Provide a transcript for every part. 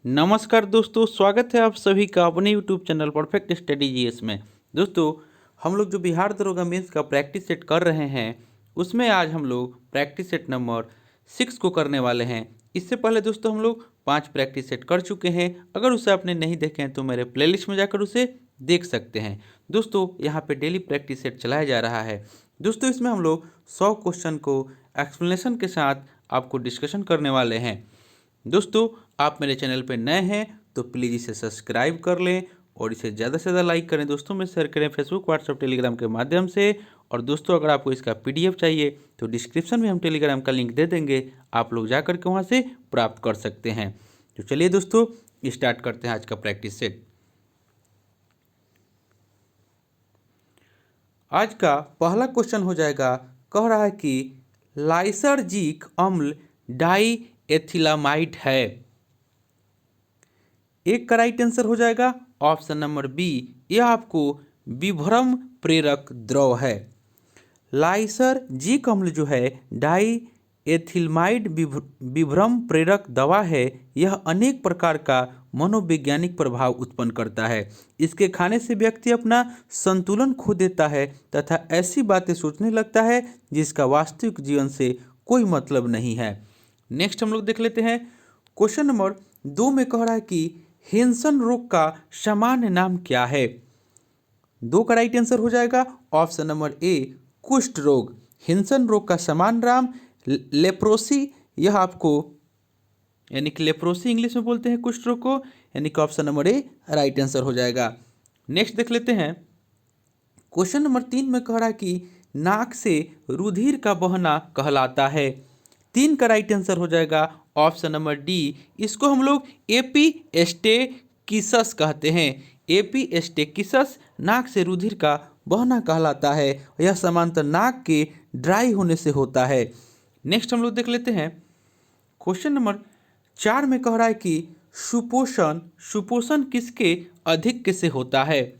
नमस्कार दोस्तों, स्वागत है आप सभी का अपने YouTube channel perfect study GS में। दोस्तों, हम लोग जो बिहार दरोगा मेंस का प्रैक्टिस सेट कर रहे हैं उसमें आज हम लोग प्रैक्टिस सेट नंबर 6 को करने वाले हैं। इससे पहले दोस्तों हम लोग 5 प्रैक्टिस सेट कर चुके हैं। अगर उसे आपने नहीं देखे हैं तो मेरे प्लेलिस्ट में जाकर उसे देख सकते हैं। दोस्तों, यहाँ पे डेली प्रैक्टिस सेट चलाया जा रहा है। दोस्तों, इसमें हम लोग 100 क्वेश्चन को एक्सप्लेनेशन के साथ आपको डिस्कशन करने वाले हैं। दोस्तों, आप मेरे चैनल पर नए हैं तो प्लीज़ इसे सब्सक्राइब कर लें और इसे ज़्यादा से ज़्यादा लाइक करें, दोस्तों में शेयर करें फेसबुक, व्हाट्सएप, टेलीग्राम के माध्यम से। और दोस्तों, अगर आपको इसका पीडीएफ चाहिए तो डिस्क्रिप्शन में हम टेलीग्राम का लिंक दे देंगे, आप लोग जा करके वहाँ से प्राप्त कर सकते हैं। तो चलिए दोस्तों, स्टार्ट करते हैं आज का प्रैक्टिस सेट। आज का पहला क्वेश्चन हो जाएगा, कह रहा है कि लाइसर्जिक अम्ल डाई एथिलामाइड है। एक का राइट आंसर हो जाएगा ऑप्शन नंबर बी, यह आपको विभ्रम प्रेरक द्रव है। लाइसर्जिक अम्ल जो है डाई एथिलमाइड विभ्रम प्रेरक दवा है। यह अनेक प्रकार का मनोवैज्ञानिक प्रभाव उत्पन्न करता है। इसके खाने से व्यक्ति अपना संतुलन खो देता है तथा ऐसी बातें सोचने लगता है जिसका वास्तविक जीवन से कोई मतलब नहीं है। नेक्स्ट हम लोग देख लेते हैं। क्वेश्चन नंबर 2 में कह रहा है कि हेंसन रोग का सामान्य नाम क्या है। 2 का राइट आंसर हो जाएगा ऑप्शन नंबर ए, कुष्ठ रोग। हेंसन रोग का सामान्य नाम लेप्रोसी, यह आपको यानी कि लेप्रोसी इंग्लिश में बोलते हैं कुष्ठ रोग को, यानी कि ऑप्शन नंबर ए राइट आंसर हो जाएगा। नेक्स्ट देख लेते हैं। क्वेश्चन नंबर 3 में कह रहा है कि नाक से रुधिर का बहना कहलाता है। 3 का राइट आंसर हो जाएगा ऑप्शन नंबर डी, इसको हम लोग एपीस्टेकिसस कहते हैं। एपीस्टेकिसस नाक से रुधिर का बहना कहलाता है। यह सामान्यतः नाक के ड्राई होने से होता है। नेक्स्ट हम लोग देख लेते हैं। क्वेश्चन नंबर 4 में कह रहा है कि सुपोषण किसके अधिक से होता है।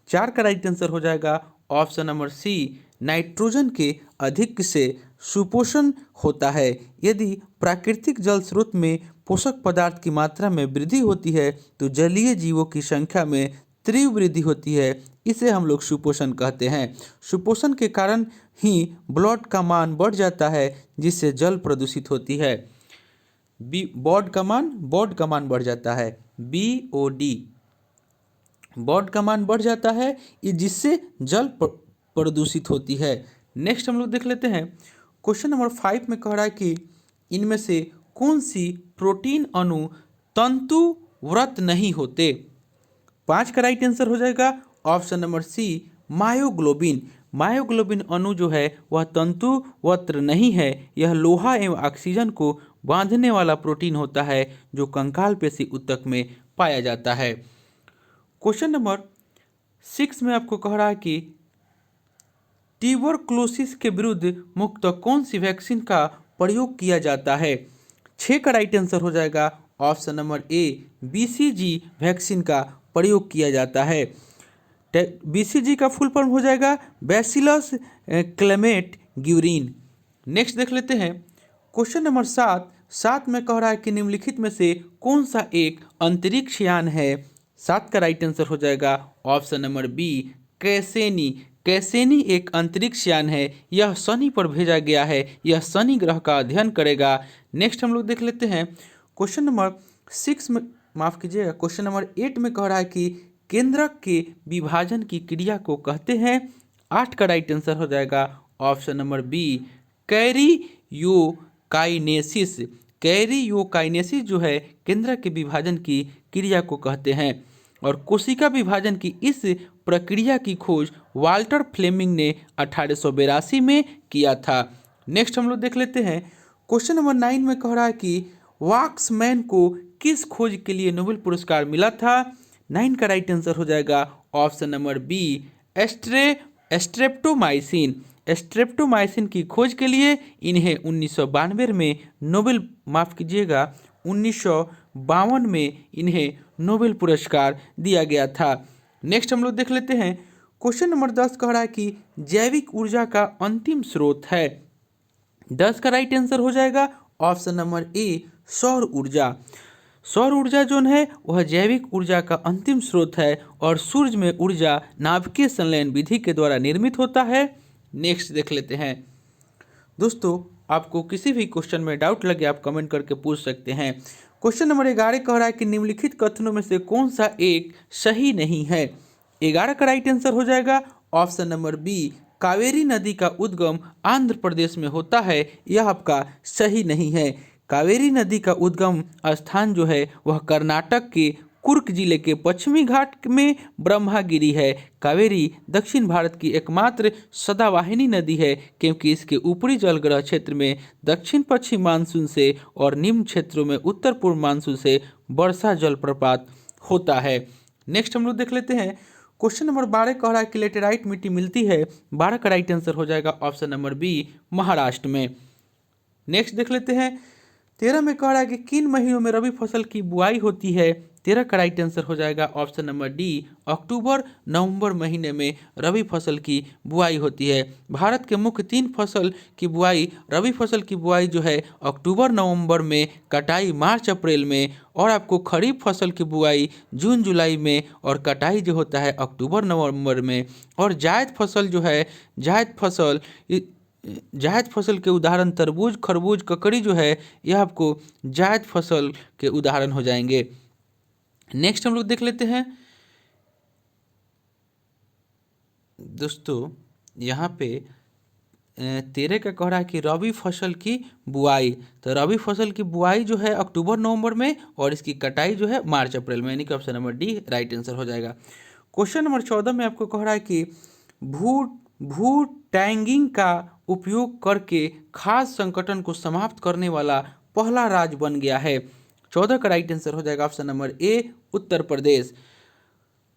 4 का राइट आंसर हो जाएगा ऑप्शन नंबर सी, नाइट्रोजन के अधिक से सुपोषण होता है। यदि प्राकृतिक जल स्रोत में पोषक पदार्थ की मात्रा में वृद्धि होती है तो जलीय जीवों की संख्या में तीव्र वृद्धि होती है। इसे हम लोग सुपोषण कहते हैं। सुपोषण के कारण ही ब्लड का मान बढ़ जाता है जिससे जल प्रदूषित होती है। बॉड का मान बढ़ जाता है, BOD बॉड का मान बढ़ जाता है, जिससे जल प्रदूषित होती है। नेक्स्ट हम लोग देख लेते हैं। क्वेश्चन नंबर 5 में कह रहा है कि इनमें से कौन सी प्रोटीन अणु तंतुव्रत नहीं होते। 5 का राइट आंसर हो जाएगा option number C, myoglobin. Myoglobin अणु जो है वह तंतुवत्र नहीं है। यह लोहा एवं ऑक्सीजन को बांधने वाला प्रोटीन होता है जो कंकाल पेशी ऊतक में पाया जाता है। क्वेश्चन नंबर 6 में आपको कह रहा है कि ट्यूबरक्लोसिस के विरुद्ध मुख्यतः कौन सी वैक्सीन का प्रयोग किया जाता है। 6 का राइट आंसर हो जाएगा ऑप्शन नंबर ए, BCG वैक्सीन का प्रयोग किया जाता है। BCG का फुल फॉर्म हो जाएगा बैसिलस क्लेमेट ग्यूरिन। नेक्स्ट देख लेते हैं। क्वेश्चन नंबर 7 में कह रहा है कि निम्नलिखित में से कौन सा एक अंतरिक्ष यान है। 7 का राइट आंसर हो जाएगा option number B, Cassini. Cassini एक अंतरिक्ष यान है। यह शनि पर भेजा गया है। यह शनि ग्रह का अध्ययन करेगा। नेक्स्ट हम लोग देख लेते हैं। क्वेश्चन नंबर 6 में क्वेश्चन नंबर 8 में कह रहा है कि केंद्रक के विभाजन की क्रिया को कहते हैं। 8 का राइट आंसर हो जाएगा option number B, karyokinesis. Karyokinesis जो है केंद्रक के विभाजन की क्रिया को कहते हैं। और कोशिका विभाजन की इस प्रक्रिया की खोज वाल्टर फ्लेमिंग ने 1882 में किया था। नेक्स्ट हम लोग देख लेते हैं। क्वेश्चन नंबर 9 में कह रहा है कि वाक्समैन को किस खोज के लिए नोबेल पुरस्कार मिला था। 9 का राइट आंसर हो जाएगा option number B, streptomycin. Streptomycin की खोज के लिए इन्हें 1952 में 1952 में इन्हें नोबेल पुरस्कार दिया गया था। नेक्स्ट हम लोग देख लेते हैं। क्वेश्चन नंबर 10 कह रहा है कि जैविक ऊर्जा का अंतिम स्रोत है। 10 का राइट आंसर हो जाएगा ऑप्शन नंबर ए, सौर ऊर्जा। सौर ऊर्जा जो है वह जैविक ऊर्जा का अंतिम स्रोत है और सूर्य में ऊर्जा नाभिकीय संलयन विधि के द्वारा निर्मित होता है। नेक्स्ट देख लेते हैं। दोस्तों, आपको किसी भी क्वेश्चन में डाउट लगे आप कमेंट करके पूछ सकते हैं। क्वेश्चन नंबर 11 कह रहा है कि निम्नलिखित कथनों में से कौन सा एक सही नहीं है। 11 का राइट आंसर हो जाएगा ऑप्शन नंबर बी, कावेरी नदी का उद्गम आंध्र प्रदेश में होता है। यह आपका सही नहीं है। कावेरी नदी का उद्गम स्थान जो है वह कर्नाटक के कुर्ग जिले के पश्चिमी घाट में ब्रह्मागिरी है। कावेरी दक्षिण भारत की एकमात्र सदावाहिनी नदी है क्योंकि इसके ऊपरी जलग्रह क्षेत्र में दक्षिण पश्चिम मानसून से और निम्न क्षेत्रों में उत्तर पूर्व मानसून से वर्षा जलप्रपात होता है। नेक्स्ट हम लोग देख लेते हैं। क्वेश्चन नंबर 12 कह रहा है कि लेटेराइट मिट्टी मिलती है। 12 का राइट आंसर हो जाएगा ऑप्शन नंबर बी, महाराष्ट्र में। नेक्स्ट देख लेते हैं। 13 में कह रहा है कि किन महीनों में रबी फसल की बुआई होती है। 13 का राइट आंसर हो जाएगा ऑप्शन नंबर डी, अक्टूबर नवंबर महीने में रबी फसल की बुआई होती है। भारत के मुख्य 3 फसल की बुआई, रबी फसल की बुआई जो है अक्टूबर नवंबर में, कटाई मार्च अप्रैल में, और आपको खरीफ फसल की बुआई जून जुलाई में और कटाई जो होता है अक्टूबर नवंबर में। और जायद फसल जो है, जायद फसल के उदाहरण तरबूज, खरबूज, ककड़ी जो है यह आपको जायद फसल के उदाहरण हो जाएंगे। नेक्स्ट हम लोग देख लेते हैं। दोस्तों, यहाँ पे 13 का कह रहा है कि रबी फसल की बुआई, तो रबी फसल की बुआई जो है अक्टूबर नवंबर में और इसकी कटाई जो है मार्च अप्रैल में, यानी कि option number D right answer हो जाएगा। क्वेश्चन नंबर 14 में आपको कह रहा है कि भू टैंगिंग का उपयोग करके खाद्य संकटन को समाप्त करने वाला पहला राज्य बन गया है। 14 का राइट आंसर हो जाएगा ऑप्शन नंबर ए, उत्तर प्रदेश।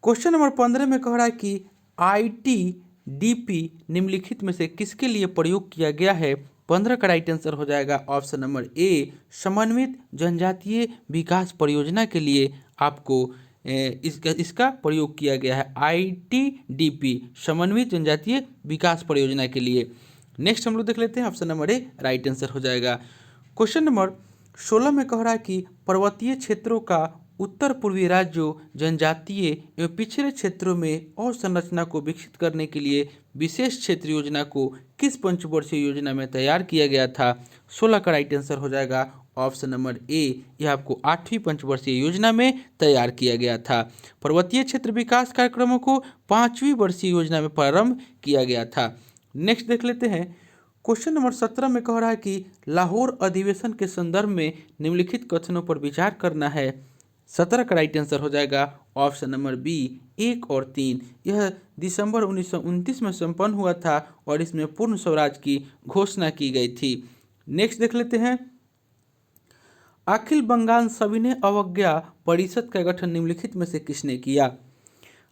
क्वेश्चन नंबर 15 में कह रहा है कि ITDP निम्नलिखित में से किसके लिए प्रयोग किया गया है। 15 का राइट आंसर हो जाएगा ऑप्शन नंबर ए, समन्वित जनजातीय विकास परियोजना के लिए आपको इसका प्रयोग किया गया है। ITDP समन्वित जनजातीय विकास परियोजना के लिए। नेक्स्ट हम लोग देख लेते हैं। ऑप्शन नंबर ए राइट आंसर हो जाएगा। क्वेश्चन नंबर 16 में कह रहा है कि पर्वतीय क्षेत्रों का उत्तर पूर्वी राज्यों, जनजातीय एवं पिछड़े क्षेत्रों में और संरचना को विकसित करने के लिए विशेष क्षेत्र योजना को किस पंचवर्षीय योजना में तैयार किया गया था। 16 का राइट आंसर हो जाएगा ऑप्शन नंबर ए, यह आपको 8वीं पंचवर्षीय योजना में तैयार किया गया था। पर्वतीय क्षेत्र विकास कार्यक्रमों को 5वीं वर्षीय योजना में प्रारंभ किया गया था। नेक्स्ट देख लेते हैं। क्वेश्चन नंबर 17 में कह रहा है कि लाहौर अधिवेशन के संदर्भ में निम्नलिखित कथनों पर विचार करना है। 17 का राइट आंसर हो जाएगा ऑप्शन नंबर बी, 1 और 3। यह दिसंबर 1929 में संपन्न हुआ था और इसमें पूर्ण स्वराज की घोषणा की गई थी। नेक्स्ट देख लेते हैं। अखिल बंगाल सविनय अवज्ञा परिषद का गठन निम्नलिखित में से किसने किया।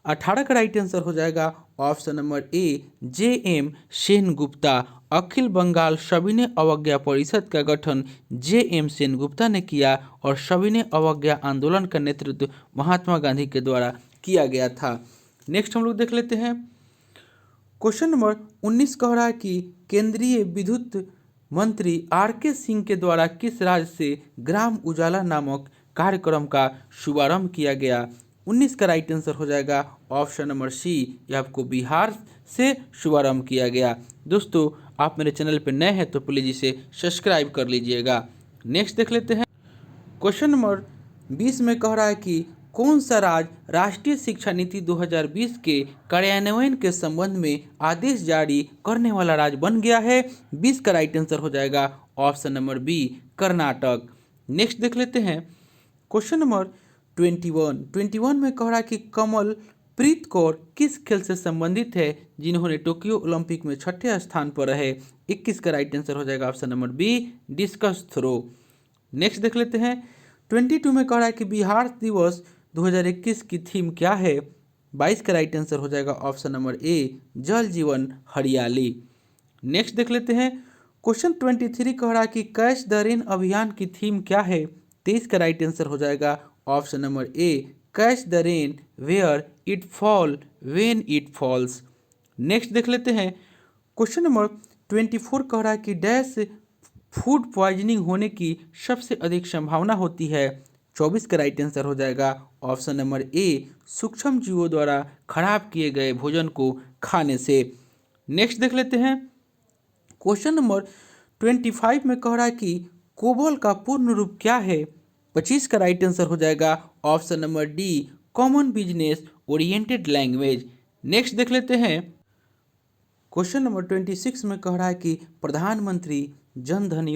18 का राइट आंसर हो जाएगा option number A, JM Sengupta. अखिल बंगाल सविनय अवज्ञा परिषद का गठन JM सेनगुप्ता ने किया और सविनय अवज्ञा आंदोलन का नेतृत्व महात्मा गांधी के द्वारा किया गया था। नेक्स्ट हम लोग देख लेते हैं। क्वेश्चन नंबर 19 कह रहा है कि केंद्रीय विद्युत मंत्री RK सिंह के द्वारा किस राज्य से ग्राम उजाला नामक कार्यक्रम का शुभारंभ किया गया। 19 का राइट आंसर हो जाएगा ऑप्शन नंबर सी, यह आपको बिहार से शुभारंभ किया गया। दोस्तों, आप मेरे चैनल पर नए हैं तो प्लीज़ इसे सब्सक्राइब कर लीजिएगा। नेक्स्ट देख लेते हैं। क्वेश्चन नंबर 20 में कह रहा है कि कौन सा राज्य राष्ट्रीय शिक्षा नीति 2020 के कार्यान्वयन के संबंध में आदेश जारी करने वाला राज्य बन गया है। 20 का राइट आंसर हो जाएगा option number B, Karnataka. Next देख लेते हैं। क्वेश्चन नंबर 21 में कह रहा है कि कमलप्रीत कौर किस खेल से संबंधित है जिन्होंने टोक्यो ओलंपिक में 6ठे स्थान पर रहे। 21 का राइट आंसर हो जाएगा option number B, discus throw. Next देख लेते हैं। 22 में कह रहा है कि बिहार दिवस 2021 की थीम क्या है। 22 का राइट आंसर हो जाएगा ऑप्शन नंबर ए, जल जीवन हरियाली। नेक्स्ट देख लेते हैं। क्वेश्चन 23 कह रहा है कि कैच द रेन अभियान की थीम क्या है। 23 का राइट आंसर हो जाएगा option number A, catch the rain where it fall when it falls. Next देख लेते हैं। क्वेश्चन नंबर 24 कह रहा है कि डैश फूड पॉइजनिंग होने की सबसे अधिक संभावना होती है। 24 का राइट आंसर हो जाएगा ऑप्शन नंबर ए, सूक्ष्म जीवों द्वारा खराब किए गए भोजन को खाने से। नेक्स्ट देख लेते हैं क्वेश्चन नंबर 25 में कह रहा है कि कोबोल का पूर्ण रूप क्या है। 25 का राइट आंसर हो जाएगा option number D, common business oriented language. Next देख लेते हैं क्वेश्चन नंबर 26 में कह रहा है कि प्रधानमंत्री जन धन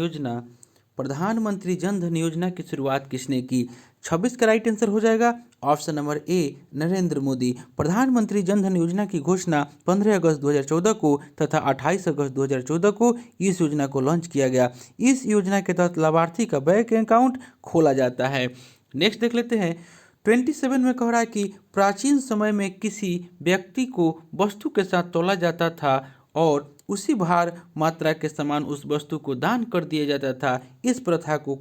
योजना की शुरुआत किसने की। 26 का राइट आंसर हो जाएगा ऑप्शन नंबर ए, नरेंद्र मोदी। प्रधानमंत्री जन धन योजना की घोषणा 15 अगस्त 2014 को तथा 28 अगस्त 2014 को इस योजना को लॉन्च किया गया। इस योजना के तहत लाभार्थी का बैंक अकाउंट खोला जाता है। नेक्स्ट देख लेते हैं 27 में कह रहा है कि प्राचीन समय में किसी व्यक्ति को वस्तु के साथ तौला जाता था और उसी भार मात्रा के समान उस वस्तु को दान कर दिया जाता था। इस प्रथा को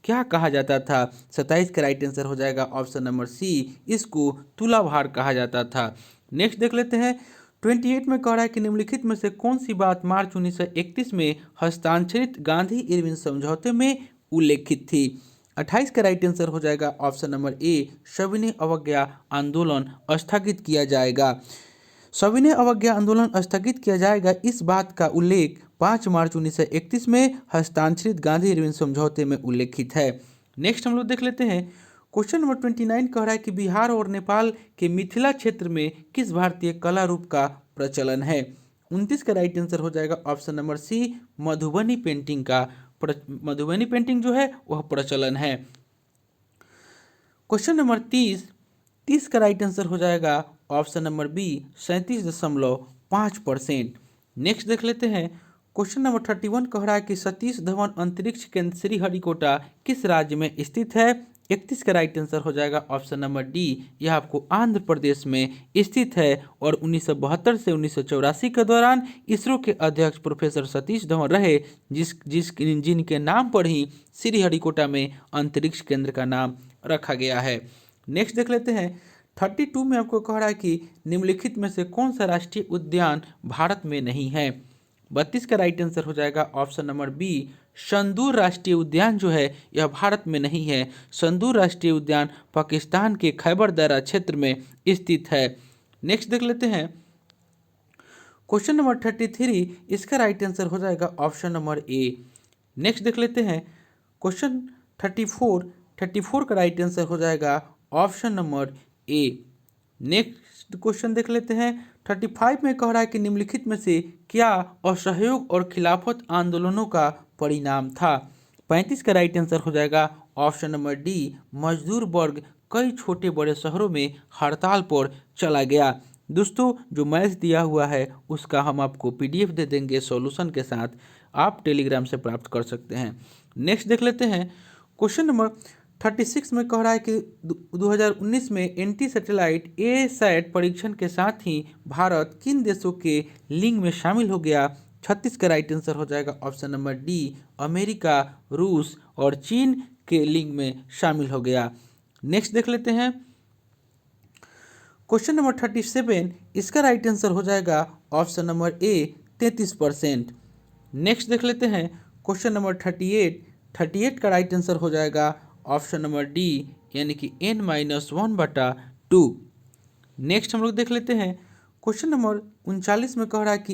क्या कहा जाता था। 27 का राइट आंसर हो जाएगा ऑप्शन नंबर सी, इसको तुलाभार कहा जाता था। नेक्स्ट देख लेते हैं 28 में कह रहा है कि निम्नलिखित में से कौन सी बात मार्च 1931 में हस्ताक्षरित गांधी इरविन समझौते में उल्लेखित थी। 28 का राइट आंसर हो जाएगा ऑप्शन नंबर ए, सविनय अवज्ञा आंदोलन स्थगित किया जाएगा। सविनय अवज्ञा आंदोलन स्थगित किया जाएगा, इस बात का उल्लेख 5 मार्च 1931 में हस्ताक्षरित गांधी इरविन समझौते में उल्लेखित है। नेक्स्ट हम लोग देख लेते हैं क्वेश्चन नंबर 29 कह रहा है कि बिहार और नेपाल के मिथिला क्षेत्र में किस भारतीय कला रूप का प्रचलन है। 29 का राइट आंसर हो जाएगा option number C, Madhubani painting जो है वह प्रचलन है। क्वेश्चन नंबर 30 का राइट आंसर हो जाएगा ऑप्शन नंबर बी, 37.5%। नेक्स्ट देख लेते हैं क्वेश्चन नंबर 31 कह रहा है कि सतीश धवन अंतरिक्ष केंद्र श्रीहरिकोटा किस राज्य में स्थित है। 31 का राइट आंसर हो जाएगा ऑप्शन नंबर डी, यह आपको आंध्र प्रदेश में स्थित है और 1972 से 1984 के दौरान इसरो के अध्यक्ष प्रोफेसर सतीश धवन रहे, जिनके नाम पर ही श्रीहरिकोटा में अंतरिक्ष केंद्र का नाम रखा गया है। नेक्स्ट देख लेते हैं 32 में आपको कह रहा है कि निम्नलिखित में से कौन सा राष्ट्रीय उद्यान भारत में नहीं है। 32 का राइट आंसर हो जाएगा ऑप्शन नंबर बी, संदूर राष्ट्रीय उद्यान जो है यह भारत में नहीं है। संदूर राष्ट्रीय उद्यान पाकिस्तान के खैबर दर्रा क्षेत्र में स्थित है। नेक्स्ट देख लेते हैं क्वेश्चन नंबर 33, इसका राइट आंसर हो जाएगा ऑप्शन नंबर ए। नेक्स्ट देख लेते हैं क्वेश्चन 34 का राइट आंसर हो जाएगा ऑप्शन नंबर ए। नेक्स्ट क्वेश्चन देख लेते हैं 35 में कह रहा है कि निम्नलिखित में से क्या असहयोग और खिलाफत आंदोलनों का परिणाम था। 35 का राइट आंसर हो जाएगा ऑप्शन नंबर डी, मजदूर वर्ग कई छोटे बड़े शहरों में हड़ताल पर चला गया। दोस्तों जो मैथ दिया हुआ है उसका हम आपको पीडीएफ दे देंगे सॉल्यूशन के साथ, आप टेलीग्राम से प्राप्त कर सकते हैं। नेक्स्ट देख लेते हैं क्वेश्चन नंबर 36 में कह रहा है कि 2019 में एंटी सैटेलाइट ए-सैट परीक्षण के साथ ही भारत किन देशों के लिंग में शामिल हो गया। 36 का राइट आंसर हो जाएगा ऑप्शन नंबर डी, अमेरिका, रूस और चीन के लिंग में शामिल हो गया। नेक्स्ट देख लेते हैं क्वेश्चन नंबर 37, इसका राइट आंसर हो जाएगा ऑप्शन नंबर ए, 33%। नेक्स्ट देख लेते हैं क्वेश्चन नंबर 38 का राइट आंसर हो जाएगा ऑप्शन नंबर डी, यानी कि n-1/2। नेक्स्ट हम लोग देख लेते हैं क्वेश्चन नंबर 39 में कह रहा है कि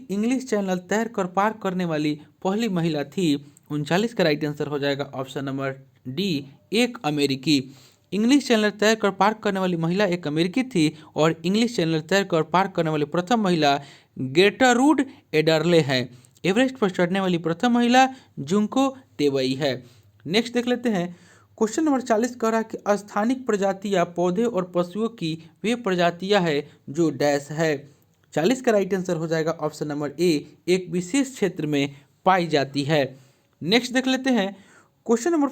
इंग्लिश चैनल तैर कर पार करने वाली पहली महिला थी। 39 का राइट आंसर हो जाएगा ऑप्शन नंबर डी, एक अमेरिकी। इंग्लिश चैनल तैर कर पार करने वाली महिला एक अमेरिकी थी और इंग्लिश चैनल तैर कर पार करने वाली प्रथम महिला गेर्ट्रूड एडरले है। एवरेस्ट पर चढ़ने वाली प्रथम महिला जुंको तेवई है। नेक्स्ट देख लेते हैं क्वेश्चन नंबर 40 कह रहा है कि स्थानिक प्रजातियां पौधे और पशुओं की वे प्रजातियां है जो डैश है। 40 का राइट आंसर हो जाएगा ऑप्शन नंबर ए, एक विशेष क्षेत्र में पाई जाती है। नेक्स्ट देख लेते हैं क्वेश्चन नंबर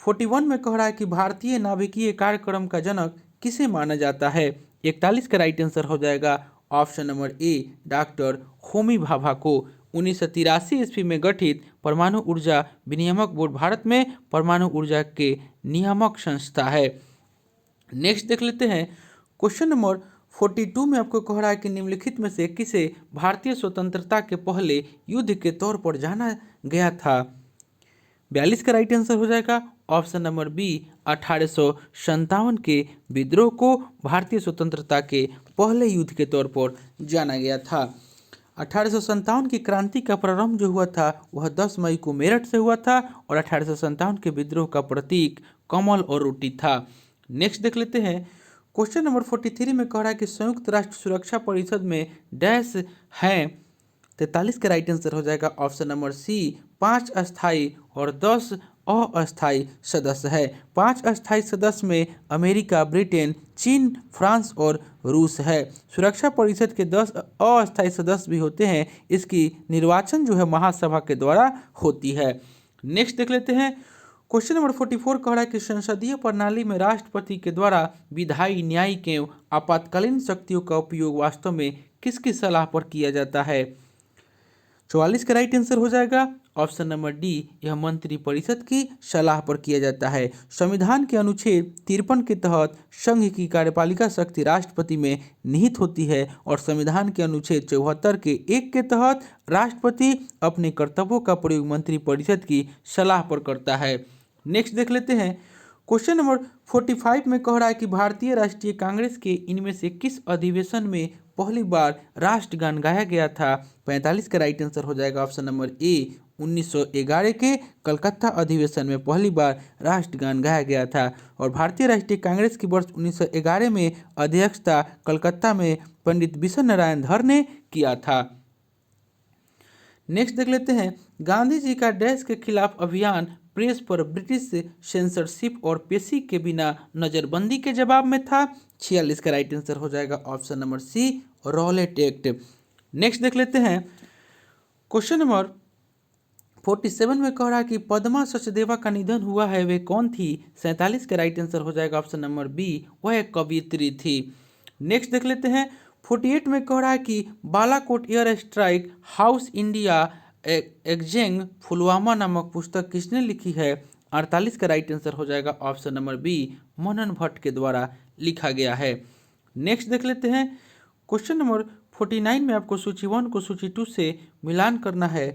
41 में कह रहा है कि भारतीय नाभिकीय कार्यक्रम का जनक किसे माना जाता है। 41 का राइट आंसर हो जाएगा ऑप्शन नंबर ए, डॉक्टर होमी भाभा को। 1983 ईस्वी में गठित परमाणु ऊर्जा विनियामक बोर्ड भारत में परमाणु ऊर्जा के नियामक संस्था है। नेक्स्ट देख लेते हैं क्वेश्चन नंबर 42 में आपको कह रहा है कि निम्नलिखित में से किसे भारतीय स्वतंत्रता के पहले युद्ध के तौर पर जाना गया था। 42 का राइट आंसर हो जाएगा ऑप्शन नंबर बी 1857 के विद्रोह को भारतीय स्वतंत्रता के पहले युद्ध के तौर पर जाना गया था। 1857 की क्रांति का प्रारंभ जो हुआ था वह 10 मई को मेरठ से हुआ था और 1857 के विद्रोह का प्रतीक कमल और रोटी था। नेक्स्ट देख लेते हैं। क्वेश्चन नंबर 43 में कह रहा है कि संयुक्त राष्ट्र सुरक्षा परिषद में डैश हैं 43 का राइट आंसर हो जाएगा ऑप्शन नंबर सी 5 अस्थायी और 10 अस्थायी सदस्य है। 5 अस्थायी सदस्य में अमेरिका, ब्रिटेन, चीन, फ्रांस और रूस है। सुरक्षा परिषद के 10 अस्थायी सदस्य भी होते हैं। इसकी निर्वाचन जो है महासभा के द्वारा होती है। नेक्स्ट देख लेते हैं। क्वेश्चन नंबर 44 कह रहा है कि संसदीय प्रणाली में राष्ट्रपति के द्वारा विधायी, न्यायिक एवं आपातकालीन शक्तियों का उपयोग वास्तव में किसकी सलाह पर किया जाता है। 44 का राइट आंसर हो जाएगा ऑप्शन नंबर डी, यह मंत्री परिषद की सलाह पर किया जाता है। संविधान के अनुच्छेद 53 के तहत संघ की कार्यपालिका शक्ति राष्ट्रपति में निहित होती है और संविधान के अनुच्छेद 74 के 1 के तहत राष्ट्रपति अपने कर्तव्यों का प्रयोग मंत्री परिषद की सलाह पर करता है। नेक्स्ट देख लेते हैं। क्वेश्चन नंबर 45 में कह रहा है कि भारतीय राष्ट्रीय कांग्रेस के इनमें से किस अधिवेशन में पहली बार राष्ट्रगान गाया गया था। 45 का राइट आंसर हो जाएगा ऑप्शन नंबर ए 1911 के कलकत्ता अधिवेशन में पहली बार राष्ट्रगान गाया गया था और भारतीय राष्ट्रीय कांग्रेस की वर्ष 1911 में अध्यक्षता कलकत्ता में पंडित बिशन नारायण धर ने किया था। नेक्स्ट देख लेते हैं। गांधी जी का डैश के खिलाफ अभियान प्रेस पर ब्रिटिश सेंसरशिप और पेशी के बिना नजरबंदी के जवाब में था। 46 का राइट आंसर हो जाएगा option number C Rowlatt Act. Next देख लेते हैं। क्वेश्चन नंबर 47 में कह रहा है कि पद्मा सचदेवा का निधन हुआ है वे कौन थी। 47 का राइट आंसर हो जाएगा ऑप्शन नंबर बी, वह एक कवयित्री थी। नेक्स्ट देख लेते हैं। 48 में कह रहा है कि Balakot air strike how India एग्जेंग पुलवामा नामक पुस्तक किसने लिखी है। 48 का राइट आंसर हो जाएगा ऑप्शन नंबर बी, मनन भट्ट के द्वारा लिखा गया है। नेक्स्ट देख लेते हैं। क्वेश्चन नंबर 49 में आपको सूची 1 को सूची 2 से मिलान करना है।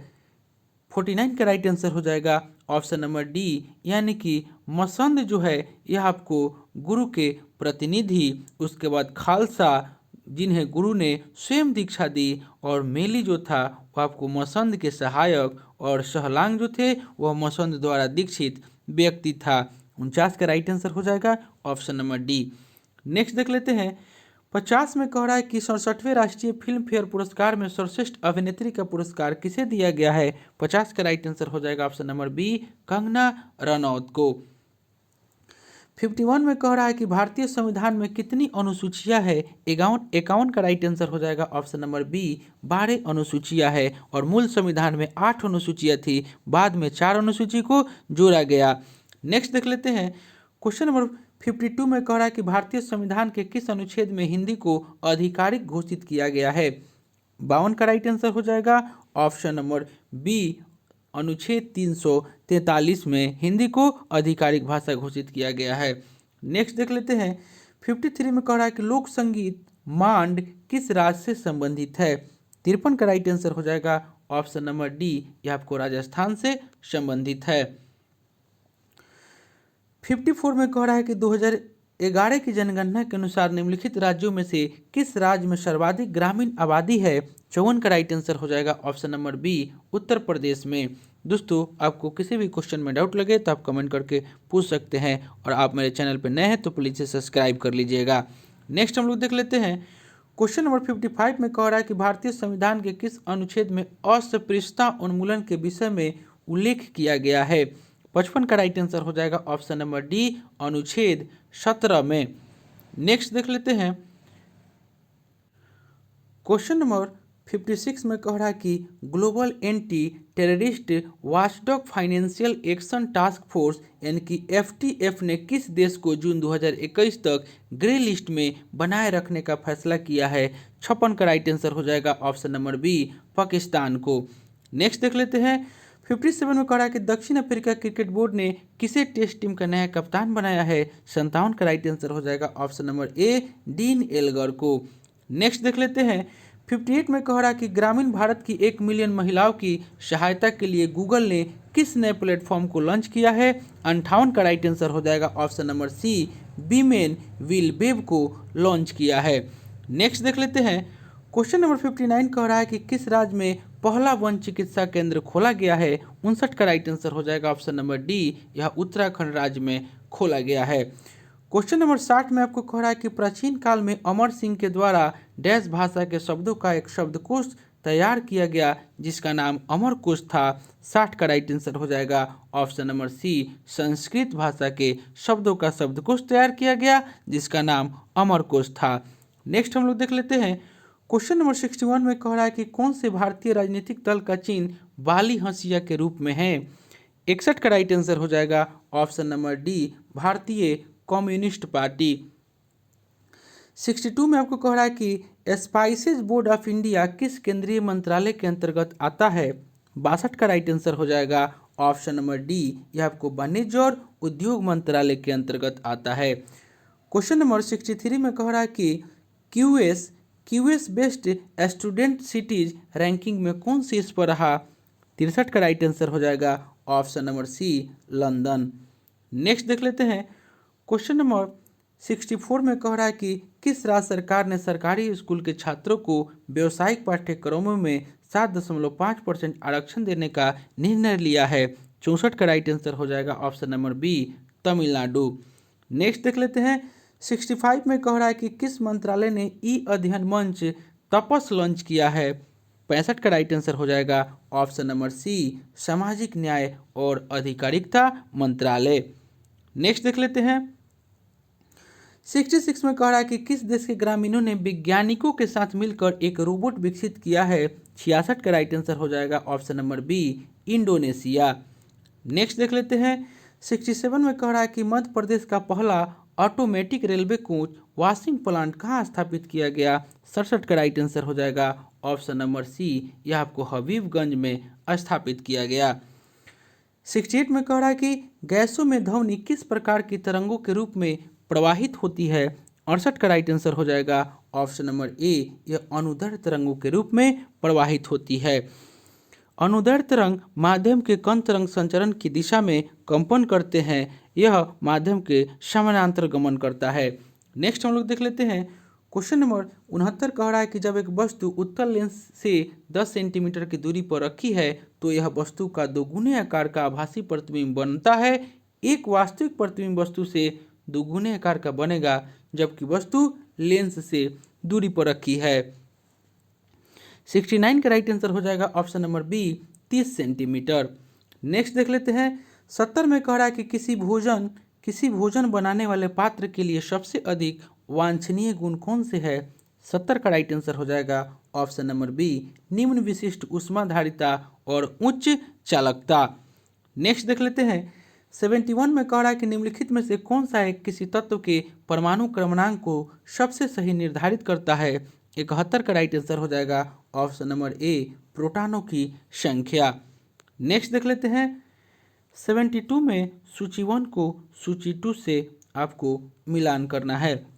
49 का राइट आंसर हो जाएगा ऑप्शन नंबर डी, यानी कि मसंद जो है यह आपको गुरु के प्रतिनिधि, उसके बाद खालसा जिन्हें गुरु ने स्वयं दीक्षा दी और मेली जो था वह आपको मसंद के सहायक और सहलांग जो थे वह मसंद द्वारा दीक्षित व्यक्ति था। 49 का राइट आंसर हो जाएगा ऑप्शन नंबर डी। नेक्स्ट देख लेते हैं। 50 में कह रहा है कि 67वें राष्ट्रीय फिल्म फेयर पुरस्कार में सर्वश्रेष्ठ अभिनेत्री का पुरस्कार किसे दिया गया है। 50 का राइट आंसर हो जाएगा option number B, Kangana Ranaut को। 51 में कह रहा है कि भारतीय संविधान में कितनी अनुसूचियां है। 51 का राइट आंसर हो जाएगा ऑप्शन नंबर बी, 12 अनुसूचियां है और मूल संविधान में 8 अनुसूचियां थी, बाद में 4 अनुसूची को जोड़ा गया। नेक्स्ट देख लेते हैं। क्वेश्चन नंबर 52 में कह रहा है कि भारतीय संविधान के किस अनुच्छेद में हिंदी को आधिकारिक घोषित किया गया है। 52 का राइट आंसर हो जाएगा ऑप्शन नंबर बी, अनुच्छेद 343 में हिंदी को आधिकारिक भाषा घोषित किया गया है। नेक्स्ट देख लेते हैं। 53 में कह रहा है कि लोक संगीत मांड किस राज्य से संबंधित है। 53 का राइट आंसर हो जाएगा ऑप्शन नंबर डी, यह आपको राजस्थान से संबंधित है। 54 में कह रहा है कि 2011 की जनगणना के अनुसार निम्नलिखित राज्यों में से किस राज्य में सर्वाधिक ग्रामीण आबादी है। 54 का राइट आंसर हो जाएगा option number B, Uttar Pradesh में। दोस्तों आपको किसी भी क्वेश्चन में डाउट लगे तो आप कमेंट करके पूछ सकते हैं और आप मेरे चैनल पर नए हैं तो प्लीज़ इसे सब्सक्राइब कर लीजिएगा। नेक्स्ट हम लोग देख लेते हैं। क्वेश्चन नंबर 55 में कह रहा है कि भारतीय संविधान के किस अनुच्छेद में अस्पृश्यता उन्मूलन के विषय में उल्लेख किया गया है। 55 का राइट आंसर हो जाएगा ऑप्शन नंबर डी, अनुच्छेद 17 में। नेक्स्ट देख लेते हैं। क्वेश्चन नंबर 56 में कह रहा है कि global anti terrorist watchdog financial action task force यानी कि FTF ने किस देश को जून 2021 तक ग्रे लिस्ट में बनाए रखने का फैसला किया है। 56 का राइट आंसर हो जाएगा ऑप्शन नंबर बी, पाकिस्तान को। नेक्स्ट देख लेते हैं। 57 में कह रहा है कि दक्षिण अफ्रीका क्रिकेट बोर्ड ने किसे टेस्ट टीम का नया कप्तान बनाया है। 57 का राइट आंसर हो जाएगा ऑप्शन नंबर ए, डीन एल्गर को। नेक्स्ट देख लेते हैं। 58 में कह रहा है कि ग्रामीण भारत की 1 मिलियन महिलाओं की सहायता के लिए गूगल ने किस नए प्लेटफॉर्म को लॉन्च किया है। 58 का राइट आंसर हो जाएगा option number C, women will web को लॉन्च किया है। नेक्स्ट देख लेते हैं। क्वेश्चन नंबर 59 कह रहा है कि किस राज्य में पहला वन चिकित्सा केंद्र खोला गया है। 59 का राइट आंसर हो जाएगा ऑप्शन नंबर डी, यह उत्तराखंड राज्य में खोला गया है। क्वेश्चन नंबर 60 में आपको कह रहा है कि प्राचीन काल में अमर सिंह के द्वारा डैश भाषा के शब्दों का एक शब्दकोश तैयार किया गया जिसका नाम अमरकोश था। 60 का राइट आंसर हो जाएगा ऑप्शन नंबर सी, संस्कृत भाषा के शब्दों का शब्दकोश तैयार किया गया जिसका नाम अमरकोश था। नेक्स्ट हम लोग देख लेते हैं। क्वेश्चन नंबर 61 में कह रहा है कि कौन से भारतीय राजनीतिक दल का चिन्ह बाली हंसिया के रूप में है। 61 का राइट आंसर हो जाएगा ऑप्शन नंबर डी, भारतीय कम्युनिस्ट पार्टी। 62 में आपको कह रहा है कि स्पाइसेस बोर्ड ऑफ इंडिया किस केंद्रीय मंत्रालय के अंतर्गत आता है। 62 का राइट आंसर हो जाएगा ऑप्शन नंबर डी, यह आपको वाणिज्य और उद्योग मंत्रालय के अंतर्गत आता है। क्वेश्चन नंबर 63 में कह रहा है कि QS best student cities ranking में कौन सी इस पर रहा। 63 का राइट आंसर हो जाएगा option number C, London. Next देख लेते हैं। क्वेश्चन नंबर 64 में कह रहा है कि किस राज्य सरकार ने सरकारी स्कूल के छात्रों को व्यावसायिक पाठ्यक्रमों में 7.5% आरक्षण देने का निर्णय लिया है। 64 का राइट आंसर हो जाएगा option number B, Tamil Nadu. Next देख लेते हैं। 65 में कह रहा है कि किस मंत्रालय ने ई अध्ययन मंच तपस लॉन्च किया है। 65 का राइट आंसर हो जाएगा ऑप्शन नंबर सी, सामाजिक न्याय और अधिकारिता मंत्रालय। नेक्स्ट देख लेते हैं। 66 में कह रहा है कि किस देश के ग्रामीणों ने वैज्ञानिकों के साथ मिलकर एक रोबोट विकसित किया है। 66 का राइट आंसर हो जाएगा option number B, Indonesia. Next देख लेते हैं। 67 में कह रहा है कि मध्य प्रदेश का पहला automatic railway coach washing plant कहाँ स्थापित किया गया। 67 का राइट आंसर हो जाएगा ऑप्शन नंबर सी, यह आपको हबीबगंज में स्थापित किया गया। 68 में कह रहा है कि गैसों में ध्वनि किस प्रकार की तरंगों के रूप में प्रवाहित होती है। 68 का राइट आंसर हो जाएगा ऑप्शन नंबर ए, यह अनुदैर्ध्य तरंगों के रूप में प्रवाहित होती है। अनुदैर्ध्य तरंग माध्यम के कण तरंग संचरण की दिशा में कंपन करते हैं, यह माध्यम के समानांतर गमन करता है। नेक्स्ट हम लोग देख लेते हैं। क्वेश्चन नंबर 69 कह रहा है कि जब एक वस्तु उत्तल लेंस से 10 सेंटीमीटर की दूरी पर रखी है तो यह वस्तु का दोगुने आकार का आभासी प्रतिबिंब बनता है। एक वास्तविक प्रतिबिंब वस्तु से दोगुने आकार का बनेगा जबकि वस्तु लेंस से दूरी पर रखी है। 69 का राइट आंसर हो जाएगा option number B, 30 centimetre. Next देख लेते हैं। 70 में कह रहा है कि किसी भोजन बनाने वाले पात्र के लिए सबसे अधिक वांछनीय गुण कौन से है। 70 का राइट आंसर हो जाएगा ऑप्शन नंबर बी, निम्न विशिष्ट ऊष्माधारिता और उच्च चालकता। नेक्स्ट देख लेते हैं। 71 में कह रहा है कि निम्नलिखित में से कौन सा एक किसी तत्व के परमाणु क्रमांक को सबसे सही निर्धारित करता है। 71 का राइट आंसर हो जाएगा ऑप्शन नंबर ए, प्रोटॉनों की संख्या। नेक्स्ट देख लेते हैं। 72 में सूची 1 को सूची 2 से आपको मिलान करना है।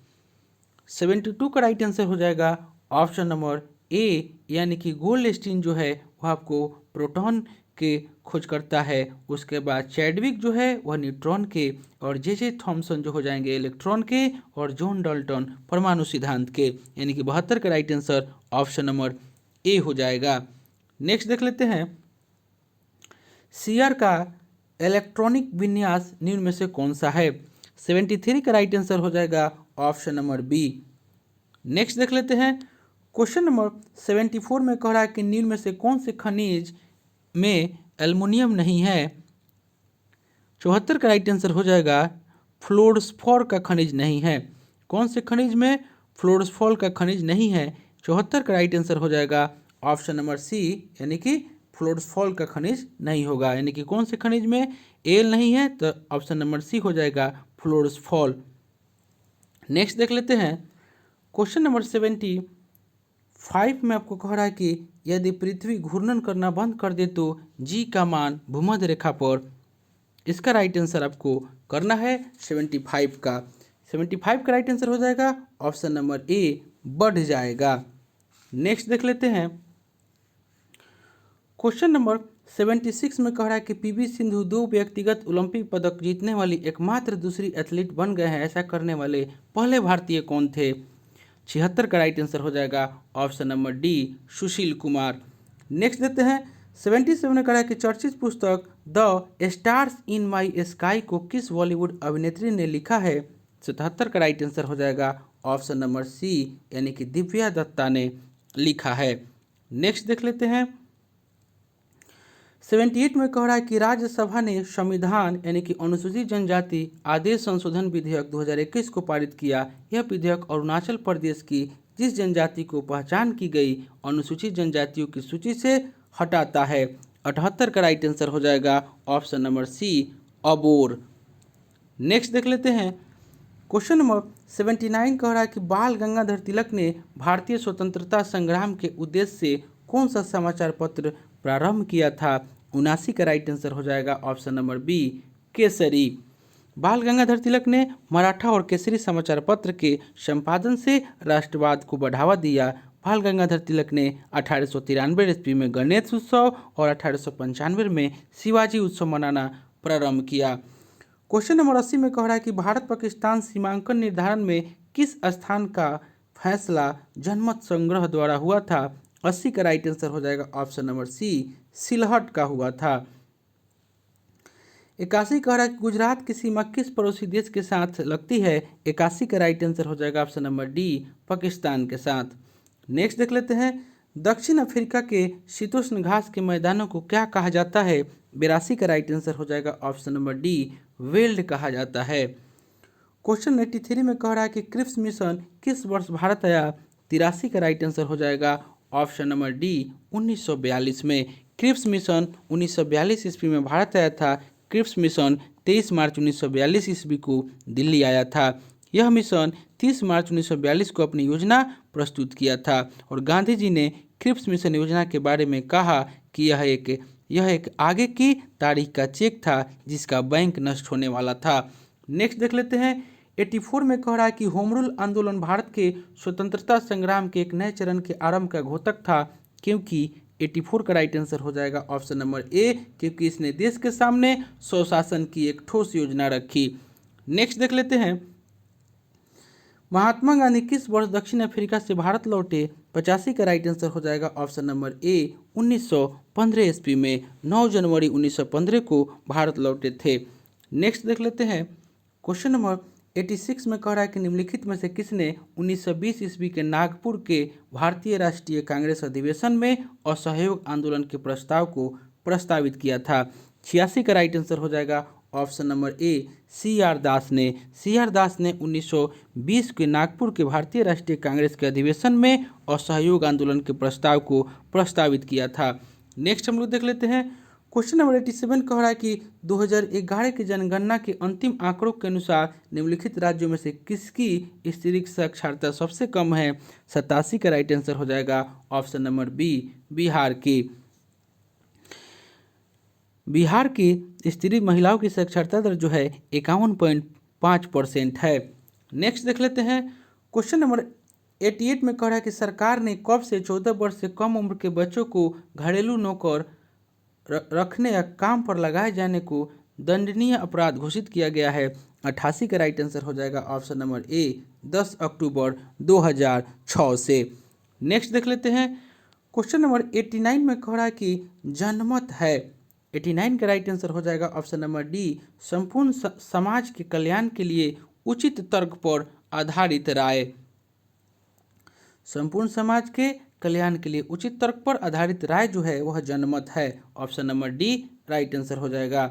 72 का राइट आंसर हो जाएगा ऑप्शन नंबर ए, यानी कि गोल्डस्टीन जो है वह आपको प्रोटॉन के खोज करता है। उसके बाद चैडविक जो है वह न्यूट्रॉन के, और जे थॉमसन जो हो जाएंगे इलेक्ट्रॉन के, और जॉन डाल्टन परमाणु सिद्धांत के, यानी कि 72 का राइट आंसर ऑप्शन नंबर ए हो जाएगा। नेक्स्ट देख लेते हैं। सीआर का इलेक्ट्रॉनिक विन्यास निम्न में से कौन सा है। 73 का राइट आंसर हो जाएगा ऑप्शन नंबर बी। नेक्स्ट देख लेते हैं। क्वेश्चन नंबर 74 में कह रहा है कि निम्न में से कौन से खनिज में एल्युमिनियम नहीं है। 74 का राइट आंसर हो जाएगा फ्लोरोस्फोर का खनिज नहीं है। कौन से खनिज में फ्लोरोस्फोर का खनिज नहीं है। 74 का राइट आंसर हो जाएगा ऑप्शन नंबर सी, यानी कि फ्लोरोस्फोर का खनिज नहीं होगा। यानी कि कौन से खनिज में एल नहीं है तो ऑप्शन नंबर सी हो जाएगा फ्लोरोस्फोर। नेक्स्ट देख लेते हैं। क्वेश्चन नंबर 75 में आपको कह रहा है कि यदि पृथ्वी घूर्णन करना बंद कर दे तो जी का मान भूमध्य रेखा पर, इसका राइट आंसर आपको करना है 75 का। 75 का राइट आंसर हो जाएगा ऑप्शन नंबर ए, बढ़ जाएगा। नेक्स्ट देख लेते हैं क्वेश्चन नंबर 76 में कह रहा है कि पीवी सिंधु 2 व्यक्तिगत ओलंपिक पदक जीतने वाली एकमात्र दूसरी एथलीट बन गए हैं। ऐसा करने वाले पहले भारतीय कौन थे? 76 का राइट आंसर हो जाएगा option number D, Sushil Kumar. Next देते हैं 77 में कह रहा है कि चर्चित पुस्तक the stars in my sky को किस बॉलीवुड अभिनेत्री ने लिखा है? 77 का राइट आंसर हो जाएगा ऑप्शन नंबर सी, यानी कि दिव्या दत्ता ने लिखा है। नेक्स्ट देख लेते हैं 78 में कह रहा है कि राज्यसभा ने संविधान यानी कि अनुसूचित जनजाति आदेश संशोधन विधेयक 2021 को पारित किया। यह विधेयक अरुणाचल प्रदेश की जिस जनजाति को पहचान की गई अनुसूचित जनजातियों की सूची से हटाता है। 78 का राइट आंसर हो जाएगा option number C, Abor. Next देख लेते हैं क्वेश्चन नंबर 79 कह रहा है कि बाल गंगाधर तिलक ने भारतीय स्वतंत्रता संग्राम के उद्देश्य से कौन सा समाचार पत्र प्रारंभ किया था? 79 का राइट आंसर हो जाएगा ऑप्शन नंबर बी, केसरी। बाल गंगाधर तिलक ने मराठा और केसरी समाचार पत्र के संपादन से राष्ट्रवाद को बढ़ावा दिया। बाल गंगाधर तिलक ने 1893 ईस्वी में गणेश उत्सव और 1895 में शिवाजी उत्सव मनाना प्रारंभ किया। क्वेश्चन नंबर 80 में कह रहा है कि भारत पाकिस्तान सीमांकन निर्धारण में किस स्थान का फैसला जनमत संग्रह द्वारा हुआ था? 80 का राइट आंसर हो जाएगा ऑप्शन नंबर सी, सिलहट का हुआ था। 81 कह रहा है कि गुजरात की सीमा किस पड़ोसी देश के साथ लगती है? 81 का राइट आंसर हो जाएगा ऑप्शन नंबर डी, पाकिस्तान के साथ। नेक्स्ट देख लेते हैं दक्षिण अफ्रीका के शीतोष्ण घास के मैदानों को क्या कहा जाता है? 82 का राइट आंसर हो जाएगा ऑप्शन नंबर डी, वेल्ड कहा जाता है। क्वेश्चन 83 में कह रहा है कि क्रिप्स मिशन किस वर्ष भारत आया? 83 का राइट आंसर हो जाएगा ऑप्शन नंबर डी, 1942 में। क्रिप्स मिशन 1942 ईस्वी में भारत आया था। क्रिप्स मिशन 23 मार्च 1942 ईस्वी को दिल्ली आया था। यह मिशन 30 मार्च 1942 को अपनी योजना प्रस्तुत किया था और गांधी जी ने क्रिप्स मिशन योजना के बारे में कहा कि यह एक आगे की तारीख का चेक था जिसका बैंक नष्ट होने वाला था। नेक्स्ट देख लेते हैं 84 में कह रहा है कि होम रूल आंदोलन भारत के स्वतंत्रता संग्राम के एक नए चरण के आरंभ का घोतक था, क्योंकि 84 का राइट आंसर हो जाएगा ऑप्शन नंबर ए, क्योंकि इसने देश के सामने स्वशासन की एक ठोस योजना रखी। नेक्स्ट देख लेते हैं महात्मा गांधी किस वर्ष दक्षिण अफ्रीका से भारत लौटे? 85 का राइट आंसर हो जाएगा ऑप्शन नंबर ए, 1915 ईस्वी में। 9 जनवरी 1915 को भारत लौटे थे। नेक्स्ट देख लेते हैं क्वेश्चन नंबर 86 में कह रहा है कि निम्नलिखित में से किसने 1920 ईस्वी के नागपुर के भारतीय राष्ट्रीय कांग्रेस अधिवेशन में असहयोग आंदोलन के प्रस्ताव को प्रस्तावित किया था? 86 का राइट आंसर हो जाएगा option number A, C R Das ने। सी आर दास ने 1920 के नागपुर के भारतीय राष्ट्रीय कांग्रेस के अधिवेशन में असहयोग आंदोलन के प्रस्ताव को प्रस्तावित किया था। नेक्स्ट हम लोग देख लेते हैं क्वेश्चन नंबर 87 कह रहा है कि 2011 की जनगणना के अंतिम आंकड़ों के अनुसार निम्नलिखित राज्यों में से किसकी स्त्री साक्षरता सबसे कम है? 87 का राइट आंसर हो जाएगा ऑप्शन नंबर बी, बिहार की। बिहार की स्त्री महिलाओं की साक्षरता दर जो है 51.5% है। नेक्स्ट देख लेते हैं क्वेश्चन नंबर 88 में कह रहा है कि सरकार ने कब से 14 वर्ष से कम उम्र के बच्चों को घरेलू नौकर रखने या काम पर लगाए जाने को दंडनीय अपराध घोषित किया गया है? 88 का राइट आंसर हो जाएगा ऑप्शन नंबर ए, 10 अक्टूबर 2006 से। नेक्स्ट देख लेते हैं क्वेश्चन नंबर 89 में कह रहा है कि जनमत है। 89 का राइट आंसर हो जाएगा ऑप्शन नंबर डी, संपूर्ण समाज के कल्याण के लिए उचित तर्क पर आधारित राय। संपूर्ण समाज के कल्याण के लिए उचित तर्क पर आधारित राय जो है वह जनमत है। Option number D right answer हो जाएगा।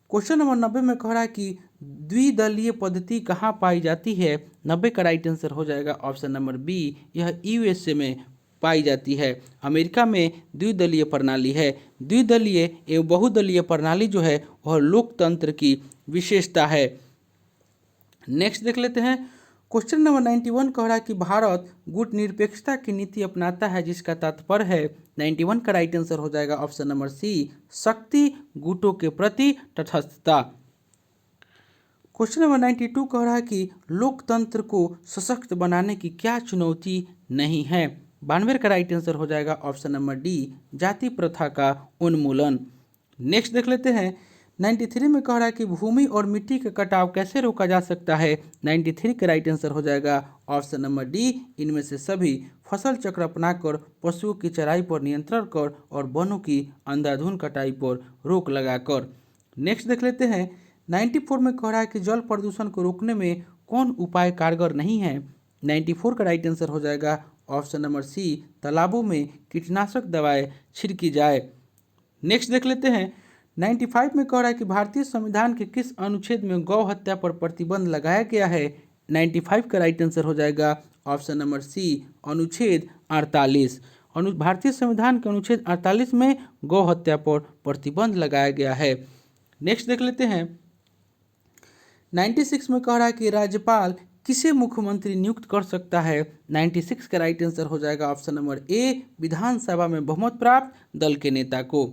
क्वेश्चन नंबर 90 में कह रहा है कि द्विदलीय पद्धति कहाँ पाई जाती है? 90 का राइट आंसर हो जाएगा ऑप्शन नंबर बी, यह यूएसए में पाई जाती है। अमेरिका में द्विदलीय प्रणाली है। द्विदलीय एवं बहुदलीय प्रणाली जो है वह लोकतंत्र की विशेषता है। नेक्स्ट देख लेते हैं क्वेश्चन नंबर 91 कह रहा है कि भारत गुट निरपेक्षता की नीति अपनाता है, जिसका तात्पर्य है 91 का राइट आंसर हो जाएगा ऑप्शन नंबर सी, शक्ति गुटों के प्रति तटस्थता। क्वेश्चन नंबर 92 कह रहा है कि लोकतंत्र को सशक्त बनाने की क्या चुनौती नहीं है? 92 का राइट आंसर हो जाएगा ऑप्शन नंबर डी, जाति प्रथा का उन्मूलन। नेक्स्ट देख लेते हैं 93 में कह रहा है कि भूमि और मिट्टी का कटाव कैसे रोका जा सकता है। 93 का राइट आंसर हो जाएगा ऑप्शन नंबर डी, इनमें से सभी फसल चक्र अपनाकर, पशुओं की चराई पर नियंत्रण कर और वनों की अंधाधुंध कटाई पर रोक लगाकर। नेक्स्ट देख लेते हैं 94 में कह रहा है कि जल प्रदूषण को रोकने में कौन उपाय कारगर नहीं है। 94 का राइट आंसर हो जाएगा ऑप्शन नंबर सी, तालाबों में कीटनाशक दवाएं छिड़की जाए। नेक्स्ट देख लेते हैं 95 में कह रहा है कि भारतीय संविधान के किस अनुच्छेद में गौ हत्या पर प्रतिबंध लगाया गया है। 95 का राइट आंसर हो जाएगा ऑप्शन नंबर सी, अनुच्छेद 48। भारतीय संविधान के अनुच्छेद 48 में गौ हत्या पर प्रतिबंध लगाया गया है। नेक्स्ट देख लेते हैं 96 में कह रहा है कि राज्यपाल किसे मुख्यमंत्री नियुक्त कर सकता है। 96 का राइट आंसर हो जाएगा ऑप्शन नंबर ए, विधानसभा में बहुमत प्राप्त दल के नेता को।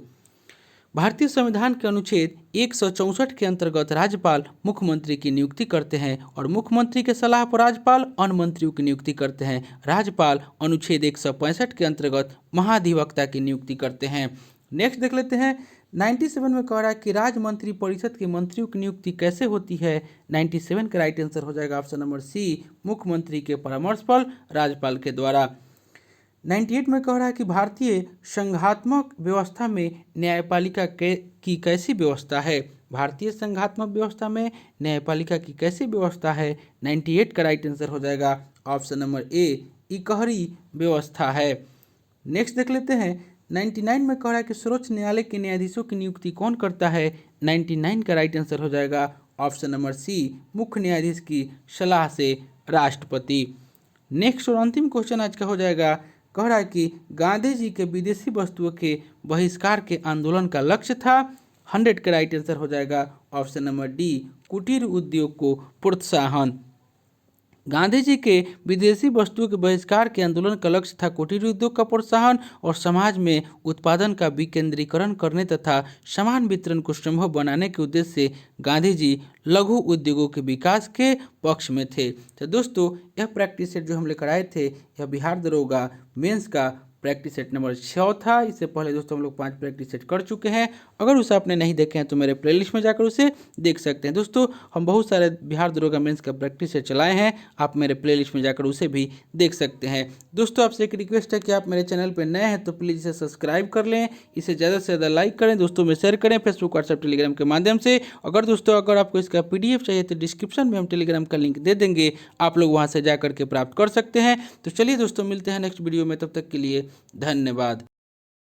भारतीय संविधान के अनुच्छेद 164 के अंतर्गत राज्यपाल मुख्यमंत्री की नियुक्ति करते हैं और मुख्यमंत्री के सलाह पर राज्यपाल अन्य मंत्रियों की नियुक्ति करते हैं। राज्यपाल अनुच्छेद 165 के अंतर्गत महाधिवक्ता की नियुक्ति करते हैं। नेक्स्ट देख लेते हैं 97 में कह रहा है कि राज्य मंत्री परिषद के मंत्रियों की नियुक्ति कैसे होती है। 97 का राइट आंसर हो जाएगा ऑप्शन नंबर सी, मुख्यमंत्री के परामर्श पर राज्यपाल के द्वारा। 98 में कह रहा है कि भारतीय संघात्मक व्यवस्था में न्यायपालिका की कैसी व्यवस्था है। भारतीय संघात्मक व्यवस्था में न्यायपालिका की कैसी व्यवस्था है। 98 का राइट आंसर हो जाएगा ऑप्शन नंबर ए, इकहरी व्यवस्था है। नेक्स्ट देख लेते हैं 99 में कह रहा है कि सर्वोच्च न्यायालय के न्यायाधीशों की नियुक्ति कौन करता है। 99 का राइट आंसर हो जाएगा ऑप्शन नंबर सी, मुख्य न्यायाधीश की सलाह से राष्ट्रपति। नेक्स्ट और अंतिम क्वेश्चन आज का हो जाएगा, कह रहा है कि गांधी जी के विदेशी वस्तुओं के बहिष्कार के आंदोलन का लक्ष्य था। 100 का राइट आंसर हो जाएगा ऑप्शन नंबर डी, कुटीर उद्योग को प्रोत्साहन। गांधी जी के विदेशी वस्तुओं के बहिष्कार के आंदोलन का लक्ष्य था कुटीर उद्योग का प्रोत्साहन और समाज में उत्पादन का विकेंद्रीकरण करने तथा समान वितरण को संभव बनाने के उद्देश्य से गांधी जी लघु उद्योगों के विकास के पक्ष में थे। तो दोस्तों यह प्रैक्टिस सेट जो हम लेकर आए थे यह बिहार दरोगा मेंस का प्रैक्टिस सेट नंबर 6 था। इससे पहले दोस्तों हम लोग 5 प्रैक्टिस सेट कर चुके हैं। अगर उसे आपने नहीं देखे हैं तो मेरे प्लेलिस्ट में जाकर उसे देख सकते हैं। दोस्तों हम बहुत सारे बिहार दरोगा मेंस का प्रैक्टिस सेट चलाए हैं, आप मेरे प्लेलिस्ट में जाकर उसे भी देख सकते हैं। दोस्तों आपसे एक रिक्वेस्ट है कि आप मेरे चैनल पर नए हैं तो प्लीज़ इसे सब्सक्राइब कर लें, इसे ज़्यादा से ज़्यादा लाइक करें, दोस्तों में शेयर करें फेसबुक व्हाट्सएप टेलीग्राम के माध्यम से। अगर आपको इसका PDF चाहिए तो डिस्क्रिप्शन में हम टेलीग्राम का लिंक दे देंगे, आप लोग वहाँ से जा करके प्राप्त कर सकते हैं। तो चलिए दोस्तों मिलते हैं नेक्स्ट वीडियो में, तब तक के लिए धन्यवाद।